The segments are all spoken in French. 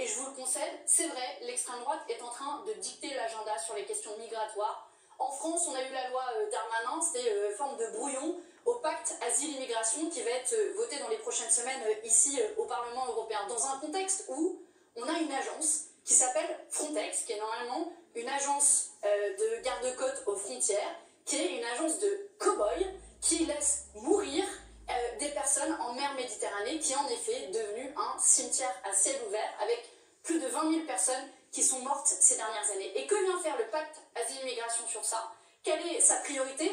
et je vous le concède, c'est vrai, l'extrême droite est en train de dicter l'agenda sur les questions migratoires. En France, on a eu la loi Darmanin, c'était forme de brouillon au pacte asile-immigration qui va être voté dans les prochaines semaines ici au Parlement européen, dans un contexte où on a une agence qui s'appelle Frontex, qui est normalement une agence de garde-côte aux frontières, qui est une agence de cow-boys qui laisse mourir des personnes en mer Méditerranée, qui est en effet devenu un cimetière à ciel ouvert avec plus de 20 000 personnes qui sont mortes ces dernières années. Et que vient faire le pacte asile-immigration sur ça? Quelle est sa priorité?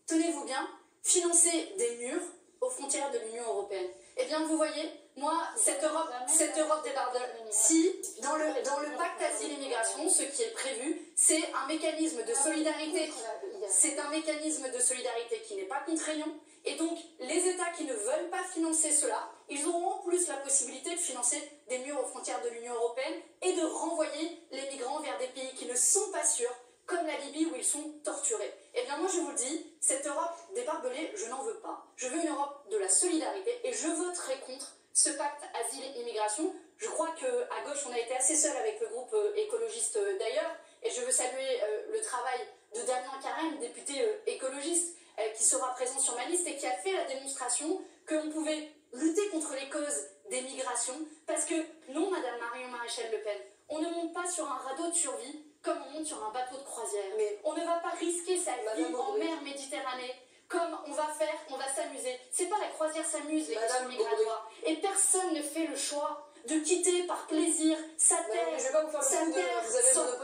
Tenez-vous bien, financer des murs aux frontières de l'Union européenne. Eh bien, vous voyez, moi, cette Europe débarque. Si, dans le pacte asile-immigration, ce qui est prévu, c'est un mécanisme de solidarité. C'est un mécanisme de solidarité qui n'est pas contraignant. Et donc, les États qui ne veulent pas financer cela, ils auront en plus la possibilité de financer des murs aux frontières de l'Union européenne et de renvoyer les migrants vers des pays qui ne sont pas sûrs, comme la Libye où ils sont torturés. Eh bien moi je vous le dis, cette Europe des barbelés, je n'en veux pas. Je veux une Europe de la solidarité et je voterai contre ce pacte asile-immigration. Je crois qu'à gauche on a été assez seul avec le groupe écologiste d'ailleurs, et je veux saluer le travail de Damien Carême, député écologiste, qui sera présent sur ma liste et qui a fait la démonstration qu'on pouvait lutter contre les causes des migrations, parce que non, Madame Marion Maréchal Le Pen, on ne monte pas sur un radeau de survie comme on monte sur un bateau de croisière. Mais on ne va pas risquer sa vie en mer Méditerranée comme on va s'amuser. C'est pas la croisière s'amuse, les questions migratoires. Et personne ne fait le choix de quitter par plaisir sa terre,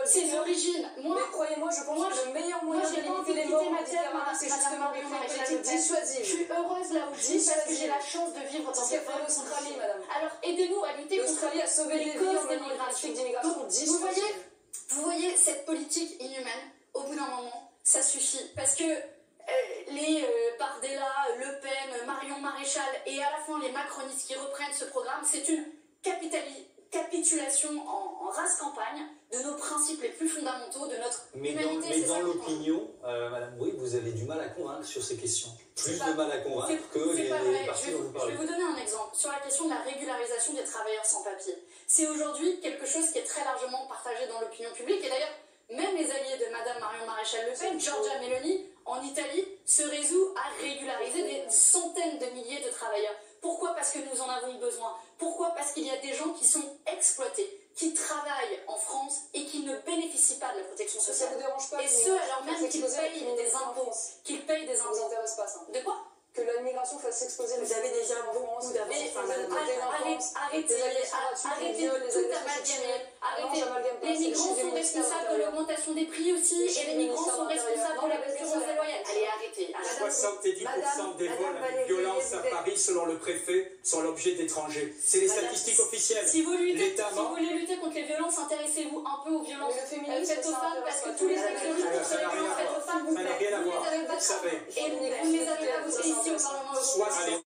ses origines. Moi, mais croyez-moi, je pense que le meilleur moyen de limiter les morts méditerranéens, c'est justement de faire une politique dissuasive. Je suis heureuse là où je vis parce que j'ai la chance de vivre dans cette l'Australie, madame. Alors aidez-nous à lutter contre l'Australie a sauvé les vies en menant une politique d'immigration dissuasive. Vous voyez cette politique inhumaine, au bout d'un moment, ça suffit. Parce que les Bardella, Le Pen, Marion Maréchal et à la fin les macronistes qui reprennent ce programme, c'est une capitulation en race campagne de nos principes les plus fondamentaux, de notre humanité. Mais dans l'opinion, Madame Bouygues, vous avez du mal à convaincre sur ces questions. Plus de mal à convaincre que les partis dont vous parlez. Je vais vous donner un exemple sur la question de la régularisation des travailleurs sans papier. C'est aujourd'hui quelque chose qui est très largement partagé dans l'opinion publique, et d'ailleurs, même les alliés de Madame Marion Maréchal Le Pen, Giorgia Meloni, en Italie, se résout à régulariser des centaines de milliers de travailleurs. Pourquoi? Parce que nous en avons besoin. Pourquoi? Parce qu'il y a des gens qui sont exploités, qui travaillent en France et qui ne bénéficient pas de la protection sociale. Ça vous dérange pas? Et ce, alors même qu'ils payent des impôts. Qu'ils payent des impôts. Ça vous intéresse pas, ça? De quoi? Que l'immigration fasse s'exploser. Vous avez déjà beaucoup d'avancées. Arrêtez tout amalgamer. Les migrants sont responsables de l'augmentation des prix aussi, et les migrants sont responsables de la concurrence déloyale. Allez, arrêtez. 70% des vols avec violence à Paris, selon le préfet, sont l'objet d'étrangers. C'est les statistiques officielles. Si vous voulez lutter contre les violences, intéressez-vous un peu aux violences faites aux femmes, parce que tous les extrémistes sur les violences faites aux femmes, Ça n'a rien à voir, vous savez. Et vous ne les avez pas votés ici au Parlement européen.